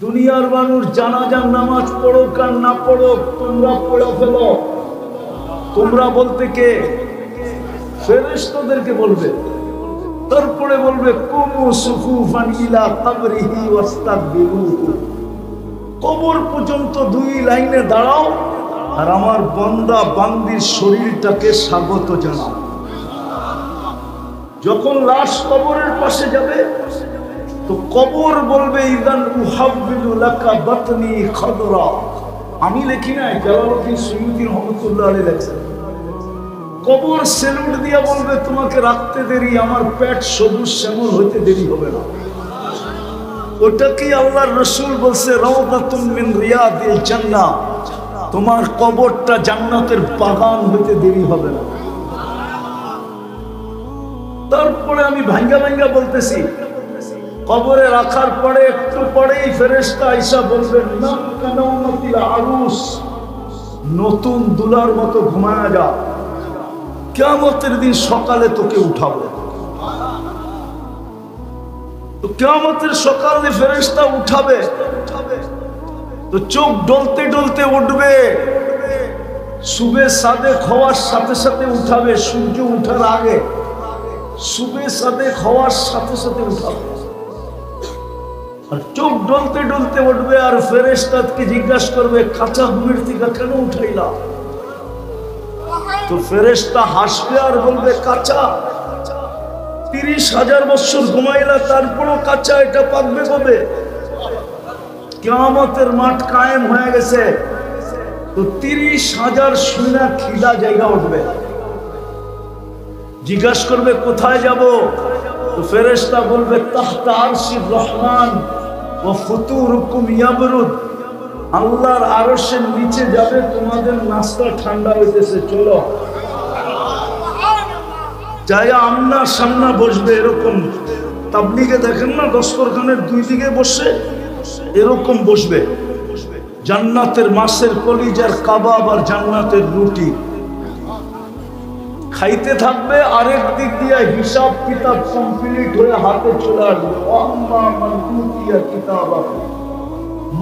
দুনিয়ার মানুষ জানাজার নামাজ পড়ো আর না পড়ো, তোমরা পড়ে ফেলো। তোমরা বলতে কে? ফেরেশতাদেরকে বলবে। তারপরে বলবে কুমু সুফুফান ইলা কবরিহি ওয়াস্তাকবিলুহু, কবর পর্যন্ত 2 লাইনে দাঁড়াও আর আমার বান্দা বান্দির শরীরটাকে স্বাগত জানাও। যখন লাশ কবরের পাশে যাবে তো কবর বলবে ইদান উহাব্বিলু লাকা বাতনি খাদরা। আমি লিখি নাই, জালালউদ্দিন সুয়ুতী রহমাতুল্লাহ আলাইহি লেখেন। কবর সেলুট দিয়া বলবে তোমাকে রাখতে দেরি, আমার পেট সবুজ শ্যামল হইতে দেরি হবে না। ওটা কি আল্লাহর রাসূল বলছে রাউদাতুম মিন রিয়াদিল জান্নাহ, তোমার কবরটা জান্নাতের বাগান হইতে দেরি হবে না। তারপরে আমি ভাঙ্গা ভাঙ্গা বলতেছি, কবরে রাখার পরে একটু পরেই ফেরেশতা আয়েশা বলবেন নাম কানাউমাতিল আরুস, নতুন দুলার মতো ঘুমায়া যা, কিয়ামতের দিন সকালে তোকে উঠাবো। তো কিয়ামতের সকালে ফেরেশতা উঠাবে তো চোখ ডলতে ডলতে উঠবে, সুবে সাদেক হওয়ার সাথে সাথে উঠাবে, সূর্য উঠার আগে সুবে সাদেক হওয়ার সাথে সাথে উঠাবে। আর চোখ ডলতে ডলতে উঠবে আর ফেরেশতাকে জিজ্ঞাসা করবে কাঁচা ঘুমের থেকে কেন উঠাইলা? তো ফেরেশতা হাসবে আর বলবে কাঁচা 30,000 বছর ঘুমাইলা তারপরও কাঁচা, এটা পাকবে কবে? কিয়ামতের মাঠ কায়েম হয়ে গেছে তো 30,000 শুনা খিদা জায়গা উঠবে। জিজ্ঞাসা করবে কোথায় যাব? তো ফেরেশতা বলবে তাহতা আরশির রহমান ওয়া ফুতুরুকুম ইয়াবরুদ, আল্লাহর আরশের নিচে যাবে, তোমাদের নাস্তা ঠান্ডা হইতেছে, চলো। যাইয়া আমনা সামনা বসবে, এরকম তাবলিগে দেখেন না দস্তরখানের 2 দিকে বসে এরকম বসবে। জান্নাতের মাছের কলিজার কাবাব আর জান্নাতের রুটি খাইতে থাকবে, আরেক দিক দিয়ে হিসাব কিতাব কমপ্লিট হয়ে হাতে চলে আসবে। আম্মা মান উতিয়া কিতাবাহু,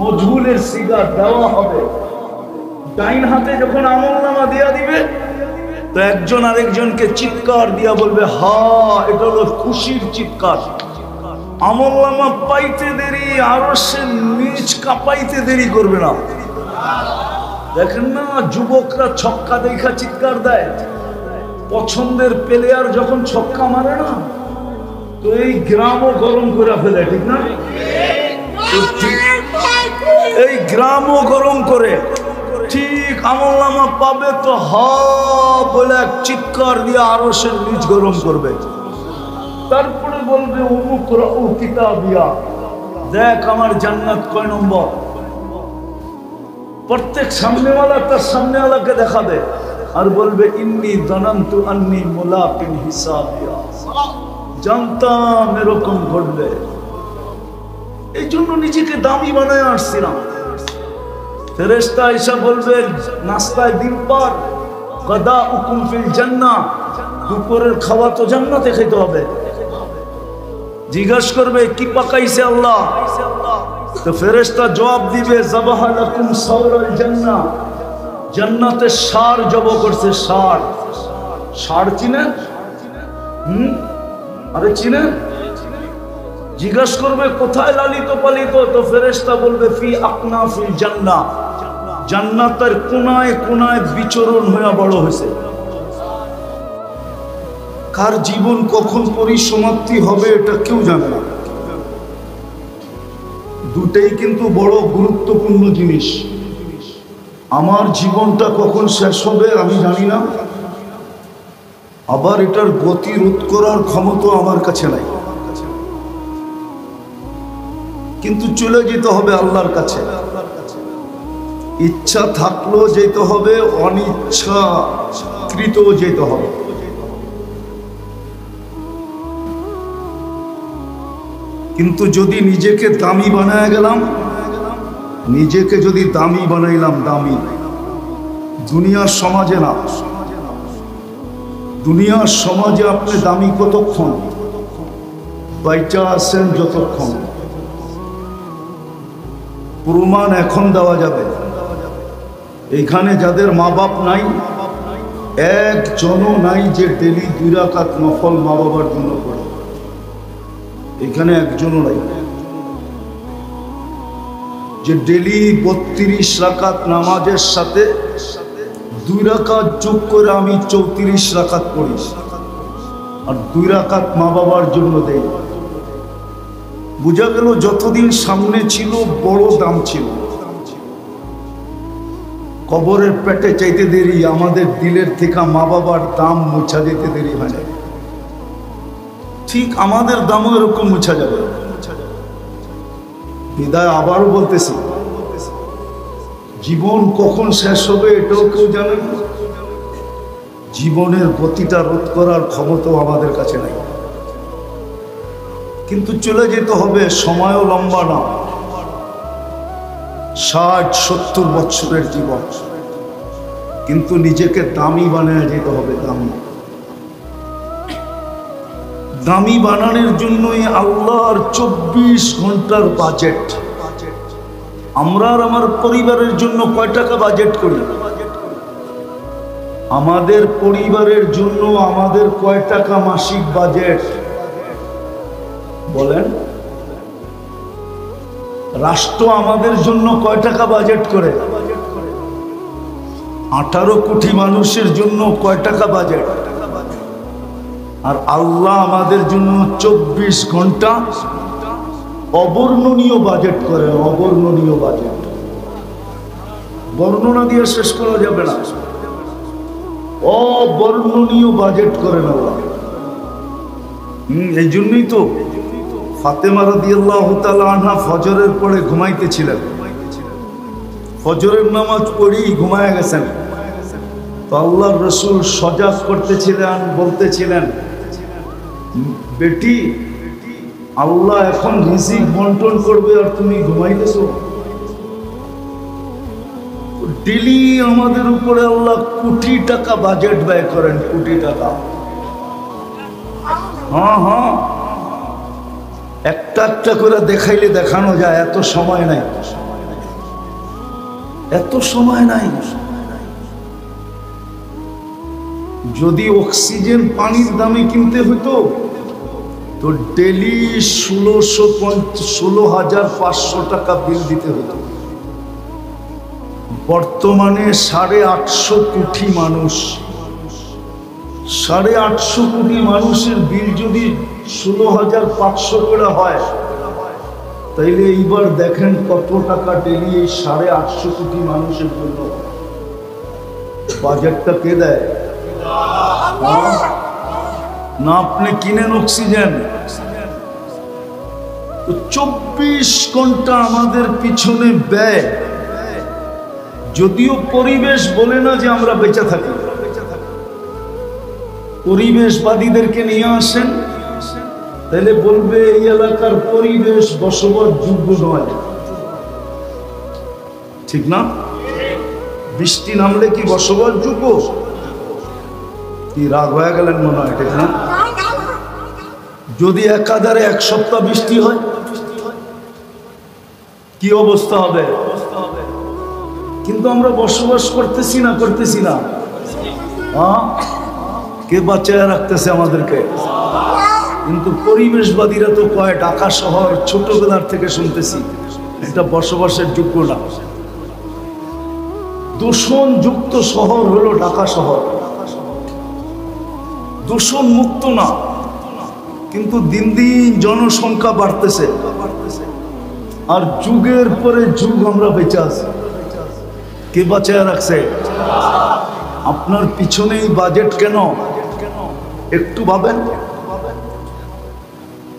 মজহুলের সিগা দেওয়া হবে। ডাইন হাতে যখন আমলনামা দিয়া দিবে তো একজন আরেকজনকে চিৎকার দিয়া বলবে হা, এটা হলো খুশির চিৎকার। আমলনামা পাইতে দেরি, আরশের নিচ কাঁপাইতে দেরি করবে না। দেখেন না যুবকরা ছক্কা দেখা চিৎকার দেয়, পছন্দের প্লেয়ার যখন ছক্কা মারে না তো এই গ্রামও গরম করে ফেলে, ঠিক না? এই গ্রামও গরম করে, ঠিক আমলনামা পাবে তো হা বলে এক চিৎকার দিয়ে আরশের নিচ গরম করবে। তারপরে বলবে উমুকরাউ কিতাবিয়া, দেখ আমার জান্নাত কয় নম্বর। প্রত্যেক সামনেওয়ালা তার সামনেওয়ালাকে দেখাবে আর বলবে ইন্নী যানানতু আন্নী মুলাকিন হিসাবিয়া, জানতাম এরকম ঘটবে, এই জন্য নিজেকে দামি বানায় আসছিলাম। ফেরেশতা আয়েশা বলবে নাস্তায় ডিম পার, গাদাউকুম ফিল জান্নাহ, দুপুরের খাওয়া তো জান্নাতে খেতে হবে। জিজ্ঞাসা করবে কি পাকাইছে আল্লাহ? তো ফেরেশতা জবাব দিবে যাবাহা লাকুম সাওরাল জান্নাহ, জান্নাতে ষাঁড় জব করছে। ষাঁড়, ষাঁড় চিনেন? আরে চিনেন? জিজ্ঞাসা করবে কোথায় লালিত পালিত? তো ফেরেশতা বলবে ফি আকনাফিল জান্নাহ, জান্নাতের কোনায় কোনায় বিচরণ হয়ে বড় হয়েছে। কার জীবন কখন পরিসমাপ্তি হবে এটা কেউ জানে না। দুটেই কিন্তু বড় গুরুত্বপূর্ণ জিনিস। আমার জীবনটা কখন শেষ হবে আমি জানি না, আবার এটার গতি রোধ করার ক্ষমতা আমার কাছে নাই, কিন্তু চলে যেতে হবে আল্লাহর কাছে। ইচ্ছা থাকলেও যেতে হবে, অনিচ্ছাকৃত যেতে হবে। কিন্তু যদি নিজেকে দামি বানায় গেলাম, নিজেকে যদি দামি বানাইলাম, দামি দুনিয়ার সমাজে না, দুনিয়ার সমাজে আপনি দামি কতক্ষণ? বাইচা আছেন যতক্ষণ। প্রমাণ এখন দেওয়া যাবে। এখানে যাদের মা বাপ নাই, একজনও নাই যে ডেলি 2 রাকাত নফল মা বাবার জন্য পড়ে। এখানে একজনও নাই যে ডেলি 32 রাকাত নামাজের সাথে 2 রাকাত যোগ করে আমি 34 রাকাত পড়ি আর 2 রাকাত মা বাবার জন্য দেই। বোঝা গেল যতদিন সামনে ছিল বড় দাম ছিল। কবরের পেটে চাইতে দেরি, আমাদের দিলের থেকে মা বাবার দাম মুছা যেতে দেরি হয় না। ঠিক আমাদের দামও এরকম মুছা যাবে। বিদায় আবারও বলতেছি, জীবন কখন শেষ হবে এটাও কেউ জানে না। জীবনের গতিটা রোধ করার ক্ষমতাও আমাদের কাছে নাই, কিন্তু চলে যেতে হবে। সময়ও লম্বা না, 60-70 বছরের জীবন, কিন্তু নিজেকে দামি বানিয়ে যেতে হবে। দামি বানানোর জন্যই আল্লাহর 24 ঘন্টার বাজেট। আমরা আর আমার পরিবারের জন্য কয় টাকা বাজেট করি? আমাদের পরিবারের জন্য আমাদের কয় টাকা মাসিক বাজেট বলেন? রাষ্ট্র আমাদের জন্য কয় টাকা বাজেট করে? 18 কোটি মানুষের জন্য কয় টাকা বাজেট? আর আল্লাহ আমাদের জন্য 24 ঘন্টা অবর্ণনীয় বাজেট করেন। অবর্ণনীয় বাজেট বর্ণনা দিয়ে শেষ করা যাবে না। অবর্ণনীয় বাজেট করেন আল্লাহ। এই জন্যই তো ফাতেমা রাদিয়াল্লাহু তাআলা আনহা ফজরের পরে ঘুমাইতেছিলেন। ফজরের নামাজ পড়েই ঘুমায় গেছেন। তো আল্লাহর রাসূল সজাগ করতেছিলেন, বলতেছিলেন, বেটি, আল্লাহ এখন রিজিক বন্টন করবে আর তুমি ঘুমাইতেছো। ডেলি আমাদের উপরে আল্লাহ কোটি টাকা বাজেট ব্যয় করেন, কোটি টাকা। হ্যাঁ, একটা একটা করে দেখাইলে দেখানো যায়। এত সময় নাই, এত সময় নাই। যদি অক্সিজেন পানির দামে কিনতে হতো তো ডেলি 16,500 টাকা বিল দিতে হতো। বর্তমানে 850 কোটি মানুষ, 850 কোটি মানুষের বিল যদি 16,500 করে হয়, তাইলে এইবার দেখেন কত টাকা ডেলি এই 850 কোটি মানুষের জন্য বাজেটটা কে দেয়? না আপনি কিনেন অক্সিজেন। 24 ঘন্টা আমাদের পিছনে ব্যয়। যদিও পরিবেশ বলে না যে আমরা বেঁচে থাকি, পরিবেশবাদীদেরকে নিয়ে আসেন, তাহলে বলবে এই এলাকার পরিবেশ বসবাস যোগ্য নয়। ঠিক না? বৃষ্টি নামলে কি বসবাস যোগ্য? কি রাগ হয়ে গেলেন মনে হয়? ঠিক না? যদি একাধারে 1 সপ্তাহ বৃষ্টি হয় কি অবস্থা হবে? কিন্তু আমরা বসবাস করতেছি না। কে বাঁচায় রাখতেছে আমাদেরকে? কিন্তু পরিবেশবাদীরা তো কয় ঢাকা শহর ছোটবেলার থেকে শুনতেছি এটা বসবাসের যোগ্য না। দূষণযুক্ত শহর হলো ঢাকা শহর, দূষণ মুক্ত না। কিন্তু দিন দিন জনসংখ্যা বাড়তেছে আর যুগের পরে যুগ আমরা বেঁচে আছি। কে বাঁচায় রাখছে? আপনার পিছনেই বাজেট কেন? একটু ভাবেন।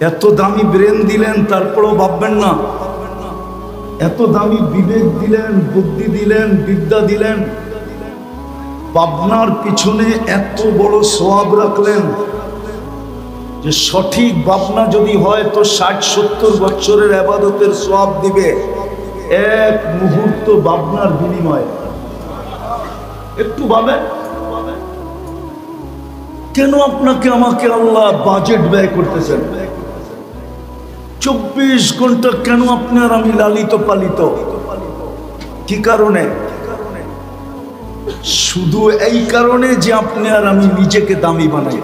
এত দামি ব্রেন দিলেন, তারপরেও ভাববেন না। এত দামি বিবেক দিলেন, বুদ্ধি দিলেন, বিদ্যা দিলেন, ভাবনার পিছনে এত বড় সওয়াব রাখলেন যে সঠিক ভাবনা যদি হয় তো 60-70 বছরের ইবাদতের সওয়াব দিবে এক মুহূর্ত ভাবনার বিনিময়ে। একটু ভাবেন, কেন আপনাকে আমাকে আল্লাহ বাজেট ব্যয় করতেছেন? 24 ঘন্টা কেন আপনি আর আমি লালিত পালিত? কি কারণে? শুধু এই কারণে যে আপনি আর আমি নিজেকে দামি বানাই।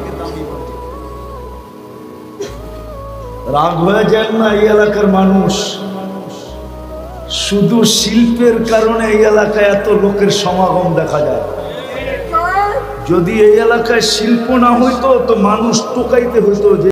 রাগ হয়ে যায় না এই এলাকার মানুষ? শুধু শিল্পের কারণে এই এলাকায় এত লোকের সমাগম দেখা যায়। যদি এই এলাকায় শিল্প না হইতো তো মানুষ টোকাইতে হইতো যে